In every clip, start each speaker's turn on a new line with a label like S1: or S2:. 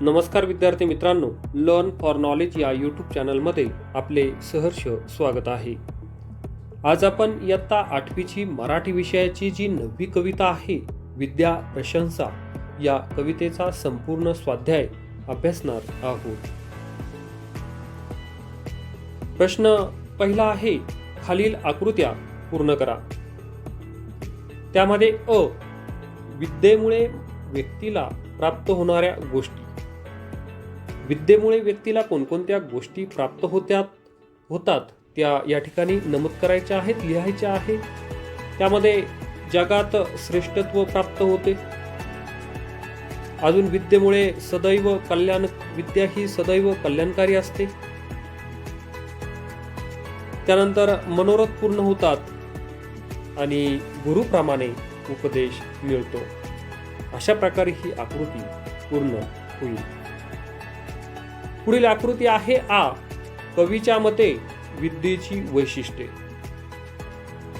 S1: नमस्कार विद्यार्थी मित्रांनो, लर्न फॉर नॉलेज या यूट्यूब चॅनलमध्ये आपले सहर्ष स्वागत आहे. आज आपण इयत्ता 8वीची मराठी विषयाची जी नवी कविता आहे विद्या प्रशंसा या कवितेचा संपूर्ण स्वाध्याय अभ्यासणार आहोत. प्रश्न पहिला आहे, खालील आकृत्या पूर्ण करा. त्यामध्ये अ, विद्येमुळे व्यक्तीला प्राप्त होणाऱ्या गोष्टी. विद्येमुळे व्यक्तीला कोणकोणत्या गोष्टी प्राप्त होतात त्या या ठिकाणी नमूद करायच्या आहेत, लिहायच्या आहेत. त्यामध्ये जगात श्रेष्ठत्व प्राप्त होते. अजून विद्येमुळे विद्या ही सदैव कल्याणकारी असते. त्यानंतर मनोरथ पूर्ण होतात आणि गुरुप्रमाणे उपदेश मिळतो. अशा प्रकारे ही आकृती पूर्ण होईल. पुढील आकृती आहे आ, कवीच्या मते विद्येची वैशिष्ट्ये.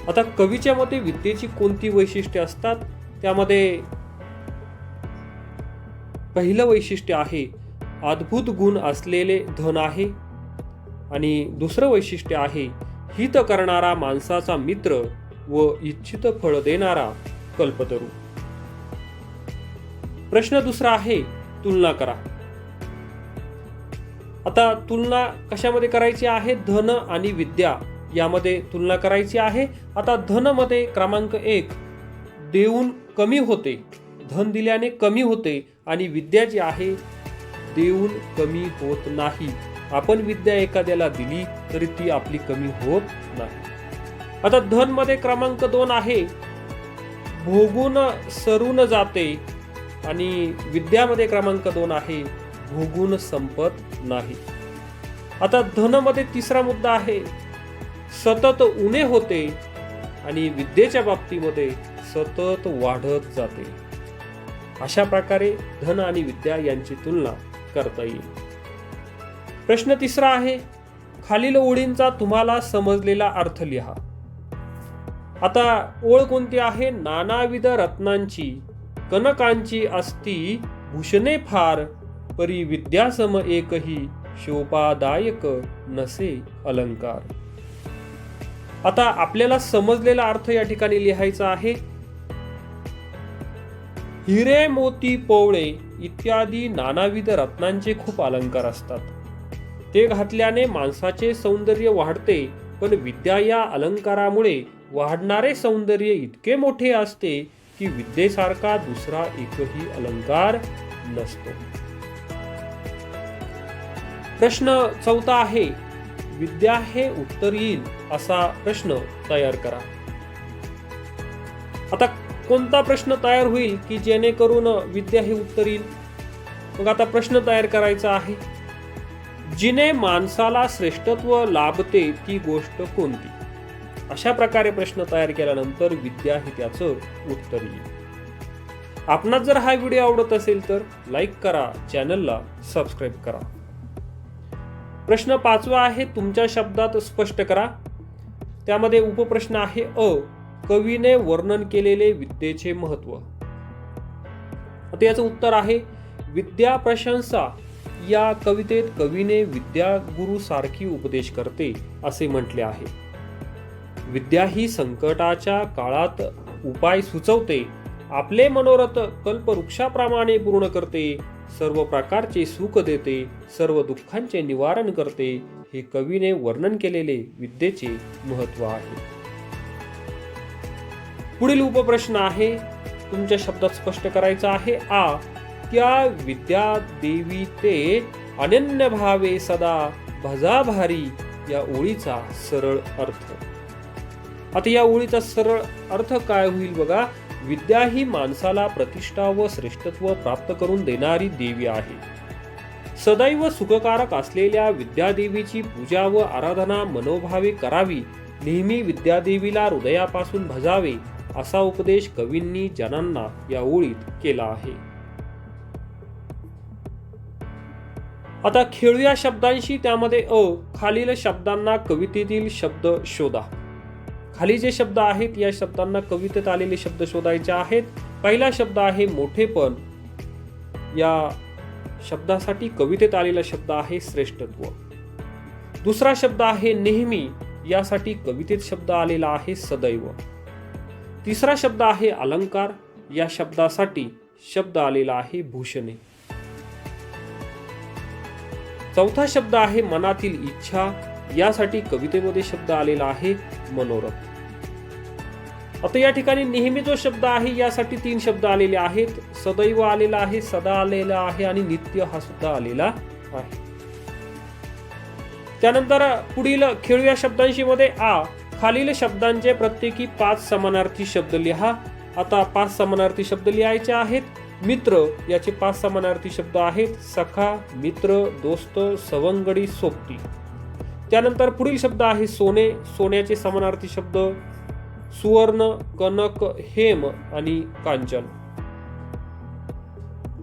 S1: आता कवीच्या मते विद्येची कोणती वैशिष्ट्ये असतात? त्यामध्ये पहिलं वैशिष्ट्य आहे अद्भुत गुण असलेले धन आहे. आणि दुसरं वैशिष्ट्य आहे हित करणारा माणसाचा मित्र व इच्छित फळ देणारा कल्पतरू. प्रश्न दुसरा आहे, तुलना करा. आता तुलना कशामध्ये करायची आहे? धन आणि विद्या यामध्ये तुलना करायची आहे. आता धन मध्ये क्रमांक 1, देऊन कमी होते, धन दिल्याने कमी होते. आणि विद्या जी आहे देऊन कमी होत नाही. आपण विद्या एखाद्याला दिली तरी ती आपली कमी होत नाही. आता धन मध्ये क्रमांक 2 आहे, भोगून सरून जाते. आणि विद्यामध्ये क्रमांक 2 आहे, भोगून संपत नाही. आता धन मध्ये तिसरा मुद्दा आहे, सतत उणे होते. आणि विद्येच्या बाबतीमध्ये सतत वाढत जाते. अशा प्रकारे धन आणि विद्या यांची तुलना करता येईल. प्रश्न तिसरा आहे, खालील ओळींचा तुम्हाला समजलेला अर्थ लिहा. आता ओळ कोणती आहे? नानाविध रत्नांची कनकांची असती भूषणे फार, परी विद्यासम एकही शोभादायक नसे अलंकार. आता आपल्याला समजलेला अर्थ या ठिकाणी लिहायचा आहे. हिरे मोती पोवळे इत्यादी नानाविध रत्नांचे खूप अलंकार असतात. ते घातल्याने माणसाचे सौंदर्य वाढते. पण विद्या या अलंकारामुळे वाढणारे सौंदर्य इतके मोठे असते की विद्येसारखा दुसरा एकही अलंकार नसतो. प्रश्न चौथा आहे, विद्या हे उत्तर येईल असा प्रश्न तयार करा. आता कोणता प्रश्न तयार होईल की जेणेकरून विद्या हे उत्तर येईल? मग आता प्रश्न तयार करायचा आहे, जिने माणसाला श्रेष्ठत्व लाभते ती गोष्ट कोणती? अशा प्रकारे प्रश्न तयार केल्यानंतर विद्या हे त्याचं उत्तर येईल. आपणास जर हा व्हिडिओ आवडत असेल तर लाईक करा, चॅनलला सबस्क्राईब करा. प्रश्न 5वा आहे, तुमच्या शब्दात स्पष्ट करा. त्यामध्ये उपप्रश्न आहे अ, कवीने वर्णन केलेले विद्येचे महत्व. आता याचं उत्तर आहे, विद्या प्रशंसा या कवितेत कवीने विद्या गुरु सारखी उपदेश करते असे म्हटले आहे. विद्या ही संकटाच्या काळात उपाय सुचवते, आपले मनोरथ कल्पवृक्षाप्रमाणे पूर्ण करते, सर्व प्रकारचे सुख देते, सर्व दुःखांचे निवारण करते. हे कवीने वर्णन केलेले विद्येचे महत्व आहे. पुढील उपप्रश्न आहे, तुमच्या शब्दात स्पष्ट करायचा आहे. आ, त्या विद्या देवी ते अनन्य भावे सदा भजा भारी या ओळीचा सरळ अर्थ. आता या ओळीचा सरळ अर्थ काय होईल बघा. विद्या ही माणसाला प्रतिष्ठा व श्रेष्ठत्व प्राप्त करून देणारी देवी आहे. सदैव सुखकारक असलेल्या विद्यादेवीची पूजा व आराधना मनोभावे करावी. नेहमी विद्यादेवीला हृदयापासून भजावे असा उपदेश कवींनी जनांना या ओळीत केला आहे. आता खेळूया शब्दांशी. त्यामध्ये अ, खालील शब्दांना कवितेतील शब्द शोधा. खाली जे शब्द आहेत या शब्दांना कवितेत आलेले शब्द शोधायचे आहेत. पहिला शब्द आहे मोठेपण. या शब्दासाठी कवितेत आलेला शब्द आहे श्रेष्ठत्व. दुसरा शब्द आहे नेहमी, यासाठी कवितेत शब्द आलेला आहे सदैव. तिसरा शब्द आहे अलंकार, या शब्दासाठी शब्द आलेला आहे भूषणे. चौथा शब्द आहे मनातील इच्छा, यासाठी कवितेमध्ये शब्द आलेला आहे मनोरथ. आता या ठिकाणी नेहमी जो शब्द आहे यासाठी 3 शब्द आलेले आहेत. सदैव आलेला आहे, सदा आलेला आहे आणि नित्य हा सुद्धा आलेला आहे. त्यानंतर पुढील खेळूया शब्दांशी मध्ये आ. खालील शब्दांचे प्रत्येकी 5 समानार्थी शब्द लिहा. आता 5 समानार्थी शब्द लिहायचे आहेत. मित्र याचे 5 समानार्थी शब्द आहेत सखा, मित्र, दोस्त, सवंगडी, सोबती. त्यानंतर पुढील शब्द आहे सोने. सोन्याचे समानार्थी शब्द सुवर्ण, कनक, हेम आणि कांचन.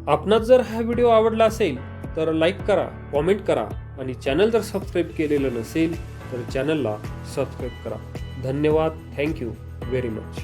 S1: आपणास जर हा व्हिडिओ आवडला असेल तर लाईक करा, कॉमेंट करा आणि चॅनल जर सबस्क्राईब केलेलं नसेल तर चॅनलला सबस्क्राईब करा. धन्यवाद. Thank you very much.